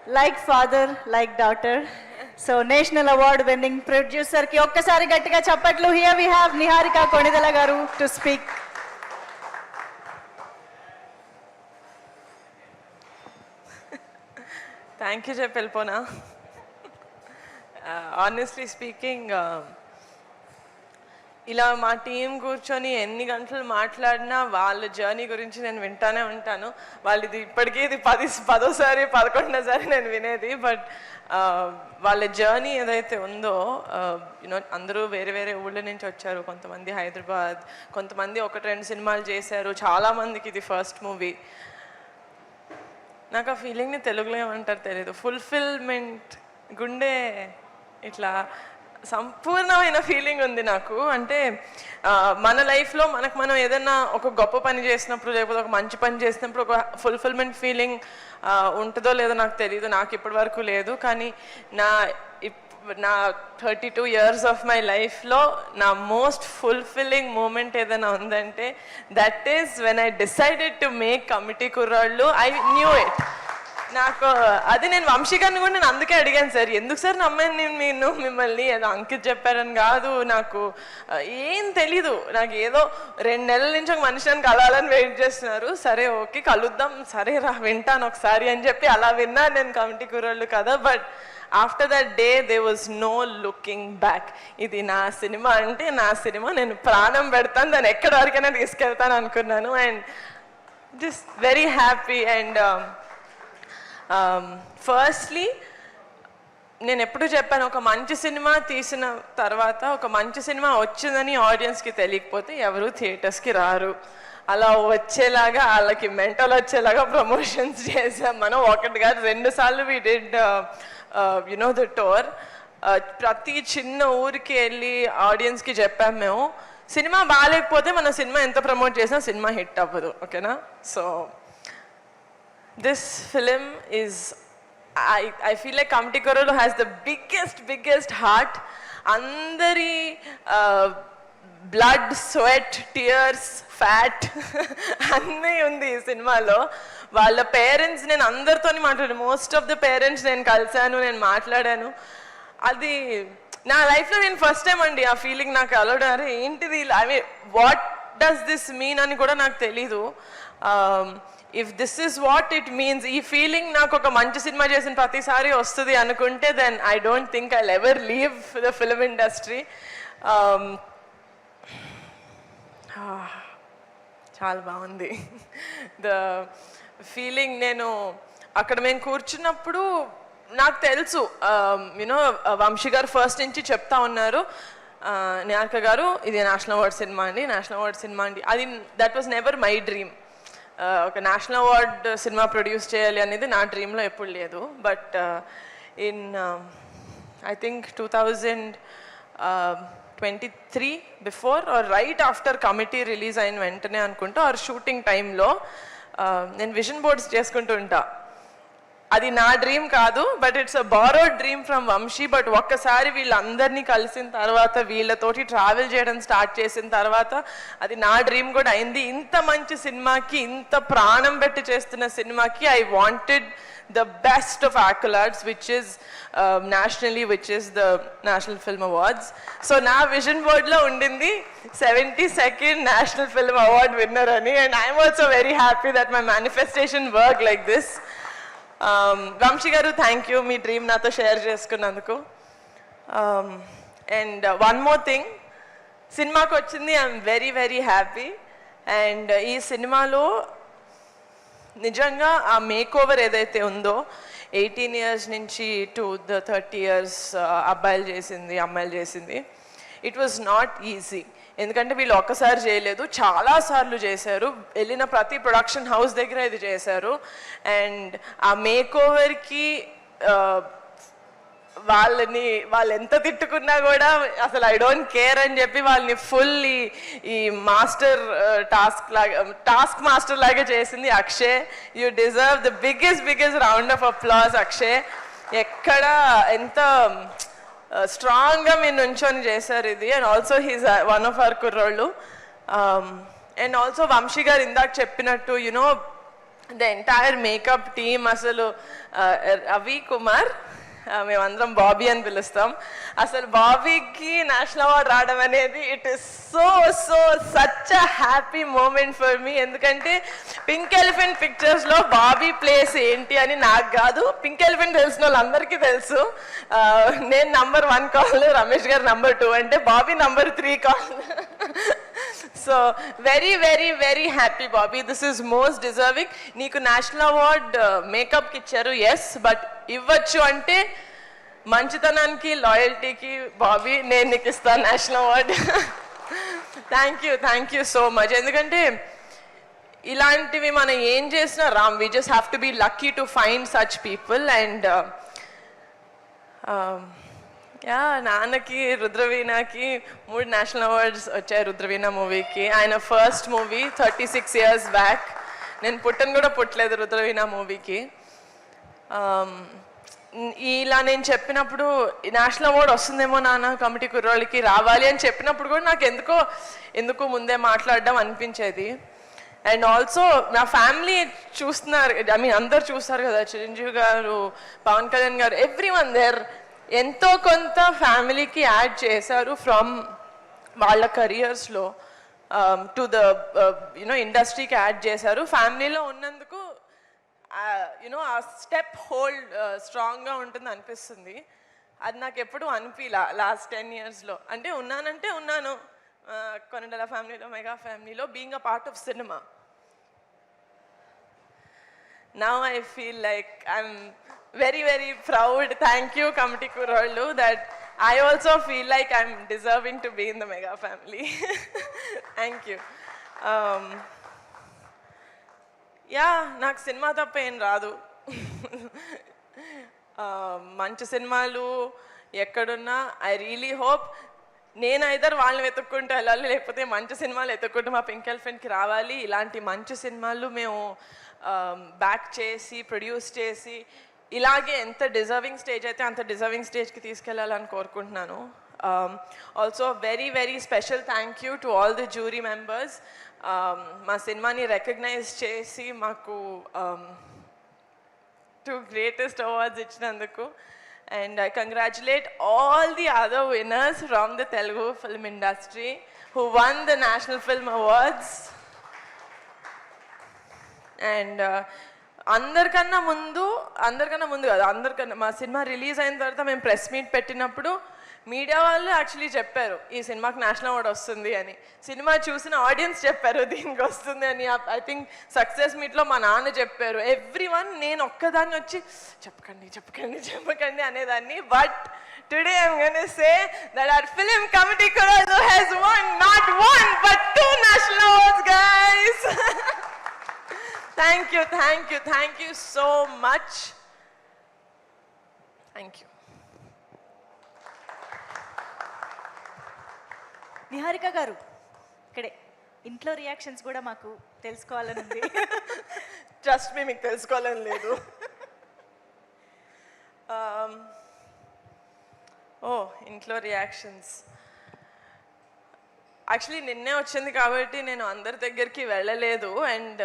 like father, like daughter. So national award winning producer ki okkasari gattiga chappatlu. Here we have Niharika Konidala garu to speak. Thank you, Jepelpona. Honestly speaking, ఇలా మా team కూర్చొని ఎన్ని గంటలు మాట్లాడినా వాళ్ళ journey గురించి నేను వింటానే ఉంటాను. వాళ్ళది ఇప్పటికీ ఇది 10వ సారి 11వ సారి నేను వినేది. బట్ వాళ్ళ జర్నీ ఏదైతే ఉందో యూనో అందరూ వేరే వేరే ఊళ్ళ నుంచి వచ్చారు. కొంతమంది హైదరాబాద్, కొంతమంది 1-2 సినిమాలు చేశారు. చాలామందికి ఇది ఫస్ట్ మూవీ. నాకు ఆ ఫీలింగ్ని తెలుగులో ఏమంటారు తెలియదు. ఫుల్ఫిల్మెంట్, గుండె ఇట్లా సంపూర్ణమైన ఫీలింగ్ ఉంది నాకు. అంటే మన లైఫ్లో మనం ఏదైనా ఒక గొప్ప పని చేసినప్పుడు, లేకపోతే ఒక మంచి పని చేసినప్పుడు ఒక ఫుల్ఫిల్మెంట్ ఫీలింగ్ ఉంటుందో లేదో నాకు తెలియదు. నాకు ఇప్పటి వరకు లేదు. కానీ నా 32 years ఆఫ్ మై లైఫ్లో నా మోస్ట్ ఫుల్ఫిల్లింగ్ మూమెంట్ ఏదైనా ఉందంటే that is when I decided to make committee కుర్రాళ్ళు. I knew it. నాకు అది నేను వంశీ గారిని కూడా నేను అందుకే అడిగాను, సార్ ఎందుకు సార్ నమ్మాను నేను మిమ్మల్ని, ఏదో అంకిత్ చెప్పారని కాదు, నాకు ఏం తెలీదు. నాకు ఏదో 2 నెలల నుంచి ఒక మనిషిని కలవాలని వెయిట్ చేస్తున్నారు. సరే ఓకే కలుద్దాం, సరే రా వింటాను ఒకసారి అని చెప్పి అలా విన్నాను నేను కమిటీ కుర్రాళ్ళు కదా. But after that day there was no looking back. ఇది నా సినిమా అంటే నా సినిమా, నేను ప్రాణం పెడతాను, దాన్ని ఎక్కడి వరకైనా తీసుకెళ్తాను అనుకున్నాను. And just very happy. And firstly నేను ఎప్పుడు చెప్పాను, ఒక మంచి సినిమా తీసిన తర్వాత, ఒక మంచి సినిమా వచ్చిందని ఆడియన్స్కి తెలియకపోతే ఎవరు థియేటర్స్కి రారు. అలా వచ్చేలాగా వాళ్ళకి మెంటల్ వచ్చేలాగా ప్రమోషన్స్ చేసాం మనం. 1 కాదు 2 సార్లు we did you know the tour. ప్రతి చిన్న ఊరికి వెళ్ళి ఆడియన్స్కి చెప్పాం మేము, సినిమా బాగాలేకపోతే మన సినిమా ఎంత ప్రమోట్ చేసినా సినిమా హిట్ అవ్వదు. ఓకేనా? So this film is, I feel like Kamti Korolu has the biggest heart. Andari blood, sweat, tears, fat anni undi ee సినిమాలో. వాళ్ళ పేరెంట్స్ నేను అందరితోని మాట్లాడాను. మోస్ట్ ఆఫ్ ద పేరెంట్స్ నేను కలిసాను, నేను మాట్లాడాను. అది నా లైఫ్లో నేను ఫస్ట్ టైం అండి ఆ ఫీలింగ్ నాకు అలవడం. అరే ఏంటిది, I mean what does this mean అని కూడా నాకు తెలీదు. If this is what it means, ఈ ఫీలింగ్ నాకు ఒక మంచి సినిమా చేసిన ప్రతిసారి వస్తుంది అనుకుంటే then I don't think I'll ever leave the film industry. చాలా బాగుంది ద ఫీలింగ్. నేను అక్కడ మేము కూర్చున్నప్పుడు నాకు తెలుసు, యూనో వంశీ గారు ఫస్ట్ నుంచి చెప్తా ఉన్నారు, నిహారిక గారు ఇది నేషనల్ అవార్డ్ సినిమా అండి, నేషనల్ అవార్డ్ సినిమా అండి. అది that was never my dream. ఒక నేషనల్ అవార్డ్ సినిమా ప్రొడ్యూస్ చేయాలి అనేది నా డ్రీమ్లో ఎప్పుడు లేదు. But in I think 2023 before or right after Committee release అయిన వెంటనే అనుకుంటా, ఆర్ షూటింగ్ టైంలో నేను విజన్ బోర్డ్స్ చేసుకుంటూ ఉంటా. అది నా డ్రీమ్ కాదు, but it's a borrowed dream from Vamsi. But ఒక్కసారి వీళ్ళందరినీ కలిసిన తర్వాత, వీళ్ళతోటి ట్రావెల్ చేయడం స్టార్ట్ చేసిన తర్వాత అది నా డ్రీమ్ కూడా అయింది. ఇంత మంచి సినిమాకి, ఇంత ప్రాణం పెట్టి చేస్తున్న సినిమాకి I wanted the best of accolades, which is nationally, which is the National Film Awards. So na vision board lo undindi 72nd National Film Award winner ani, and I am also very happy that my manifestation worked like this. Vamshi garu, thank you me dream నాతో share చేసుకున్నందుకు. And one more thing, సినిమాకి వచ్చింది I'm very happy. And ఈ సినిమాలో నిజంగా ఆ make over ఏదైతే ఉందో 18 years నుంచి టు ద 30 years అబ్బాయిలు చేసింది, అమ్మాయిలు చేసింది, ఇట్ వాజ్ నాట్ ఈజీ. ఎందుకంటే వీళ్ళు ఒక్కసారి చేయలేదు, చాలాసార్లు చేశారు. వెళ్ళిన ప్రతి ప్రొడక్షన్ హౌస్ దగ్గర ఇది చేశారు. అండ్ ఆ మేక్ ఓవర్కి వాళ్ళు ఎంత తిట్టుకున్నా కూడా అసలు ఐ డోంట్ కేర్ అని చెప్పి వాళ్ళని ఫుల్ ఈ మాస్టర్ టాస్క్ మాస్టర్ లాగా చేసింది Akshay. You deserve the biggest round of applause Akshay. ఎక్కడ ఎంత స్ట్రాంగ్గా మీరు నుంచొని చేశారు ఇది. And also he's one of our కుర్రోళ్ళు. అండ్ ఆల్సో వంశీ గారు ఇందాక చెప్పినట్టు, you know the entire makeup team అసలు రవి కుమార్ మేమందరం బాబీ అని పిలుస్తాం. అసలు బాబీకి నేషనల్ అవార్డ్ రావడం అనేది it is so so such a happy moment for me. ఎందుకంటే పింక్ ఎలిఫెంట్ పిక్చర్స్లో బాబీ ప్లేస్ ఏంటి అని నాకు కాదు, పింక్ ఎలిఫెంట్ తెలిసిన వాళ్ళందరికీ తెలుసు. నేను నంబర్ 1 కాల్, రమేష్ గారు నంబర్ 2 అంటే Bobby number 3 call. So very very very happy Bobby, this is most deserving. నీకు నేషనల్ అవార్డ్ మేకప్కి ఇచ్చారు, ఎస్, బట్ ఇవ్వచ్చు అంటే మంచితనానికి లాయల్టీకి బాబీ నేను నీకు ఇస్తాను national award. Thank you so much. ఎందుకంటే ఇలాంటివి మనం ఏం చేసినా Ram, we just have to be lucky to find such people. And yeah, నాన్నకి రుద్రవీణకి 3 నేషనల్ అవార్డ్స్ వచ్చాయి రుద్రవీణ మూవీకి. ఆయన ఫస్ట్ మూవీ 36 years బ్యాక్. నేను పుట్టలేదు రుద్రవీణ మూవీకి. ఇలా నేను చెప్పినప్పుడు నేషనల్ అవార్డ్ వస్తుందేమో నాన్న కమిటీ కుర్రోళ్ళకి రావాలి అని చెప్పినప్పుడు కూడా నాకు ఎందుకు ముందే మాట్లాడడం అనిపించేది. అండ్ ఆల్సో నా ఫ్యామిలీ చూస్తున్నారు, ఐ మీన్ అందరు చూస్తారు కదా, చిరంజీవి గారు, పవన్ కళ్యాణ్ గారు, ఎవ్రీవన్ దేర్ ఎంతో కొంత ఫ్యామిలీకి యాడ్ చేశారు ఫ్రమ్ వాళ్ళ కెరియర్స్లో టు ద ఇండస్ట్రీకి యాడ్ చేశారు. ఫ్యామిలీలో ఉన్నందుకు ఆ స్టెప్ హోల్డ్ స్ట్రాంగ్గా ఉంటుంది అనిపిస్తుంది. అది నాకు ఎప్పుడు అనిపించలా లాస్ట్ 10 yearsలో. అంటే ఉన్నాను కొనిదెల ఫ్యామిలీలో, మెగా ఫ్యామిలీలో, being a part of cinema. Now I feel like I'm very very proud. Thank you Committee Kurollu, that I also feel like I'm deserving to be in the Mega family. Thank you. Yeah, నాకు cinema తప్ప ఏం రాదు. మంచి సినిమాలు ఎక్కడున్నా I really hope నేను either వాళ్ళని వెతుక్కుంటూ వెళ్ళాలి, లేకపోతే మంచి సినిమాలు వెతుక్కుంటూ మా పింక్ ఎలిఫెంట్కి రావాలి. ఇలాంటి మంచి సినిమాలు మేము బ్యాక్ చేసి ప్రొడ్యూస్ చేసి ఇలాగే ఎంత డిజర్వింగ్ స్టేజ్ అయితే అంత డిజర్వింగ్ స్టేజ్కి తీసుకెళ్ళాలని కోరుకుంటున్నాను. Also very very special thank you to all the jury members. మా సినిమాని రికగ్నైజ్ చేసి మాకు 2 greatest awards ఇచ్చినందుకు. And I congratulate all the other winners from the Telugu film industry who won the National Film Awards. And అందరికన్నా ముందు కాదు, మా cinema release అయిన తర్వాత మేము ప్రెస్ మీట్ పెట్టినప్పుడు మీడియా వాళ్ళు యాక్చువల్లీ చెప్పారు ఈ సినిమాకి నేషనల్ అవార్డ్ వస్తుంది అని. సినిమా చూసిన ఆడియన్స్ చెప్పారు దీనికి వస్తుంది అని. ఐ థింక్ సక్సెస్ మీట్లో మా నాన్న చెప్పారు. ఎవ్రీవన్, నేను ఒక్కదాన్ని వచ్చి చెప్పకండి అనేదాన్ని. But today I'm gonna say that our film committee Kurollu has won not 1 but 2 national awards, guys. Thank you so much. Thank you. Niharika గారు ఇక్కడే, ఇంట్లో రియాక్షన్స్ కూడా మాకు తెలుసుకోవాలని ఉంది. ట్రస్ట్ మీ, మీకు తెలుసుకోవాలని లేదు. ఇంట్లో రియాక్షన్స్ యాక్చువల్లీ నిన్నే వచ్చింది కాబట్టి నేను అందరి దగ్గరికి వెళ్ళలేదు. అండ్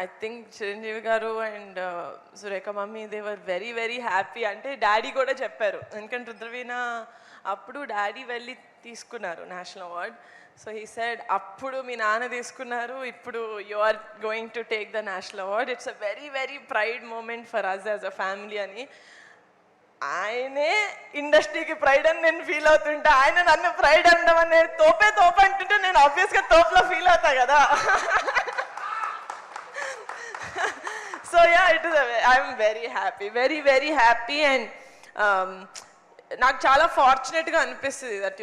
ఐ థింక్ చిరంజీవి గారు and Surekha mummy they were very very happy. అంటే డాడీ కూడా చెప్పారు, ఎందుకంటే రుద్రవీణ అప్పుడు డాడీ వెళ్ళి తీసుకున్నారు national award. So he said అప్పుడు మీ నాన్న తీసుకున్నారు, ఇప్పుడు you are going to take the national award. It's a very very pride moment for us as a family అని. ఆయనే ఇండస్ట్రీకి ప్రైడ్ అని నేను ఫీల్ అవుతుంటా, ఆయన నన్ను ప్రైడ్ అనడం అని తోపే అంటుంటే నేను ఆబ్వియస్గా తోపులో ఫీల్ అవుతా కదా. So yeah, it is I'm very very happy. And నాకు చాలా ఫార్చునేట్గా అనిపిస్తుంది దట్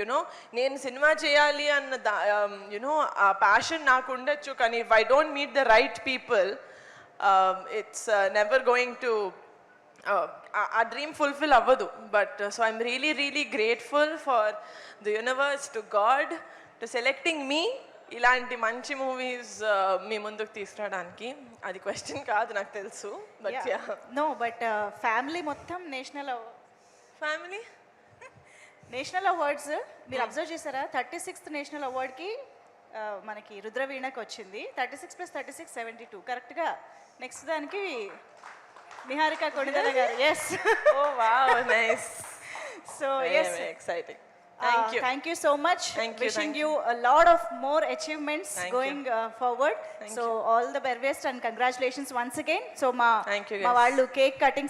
నేను సినిమా చేయాలి అన్న ఆ ప్యాషన్ నాకు ఉండొచ్చు, కానీ if I don't meet the right people it's never going to ఆ డ్రీమ్ ఫుల్ఫిల్ అవ్వదు. But so I'm really grateful for the universe, to god, to selecting me ఇలాంటి మంచి మూవీస్ మీ ముందుకు తీసుకురావడానికి. అది క్వశ్చన్ కాదు నాకు తెలుసు, బట్ నో, బట్ ఫ్యామిలీ మొత్తం నేషనల్ అవార్డ్స్ మీరు అబ్జర్వ్ చేశారా? 36th నేషనల్ అవార్డ్కి మనకి రుద్రవీణకి వచ్చింది 36 + 36 72 కరెక్ట్గా. నెక్స్ట్ దానికి నిహారిక కొణిదెల గారు. Yes. Oh wow, nice. So Very, yes, very exciting. Thank you. Thank you so much. Thank you, wishing thank you a lot of more achievements Thank going forward. So all the very best and congratulations once again. So మా Thank you, మా guys. వాళ్ళు cake cutting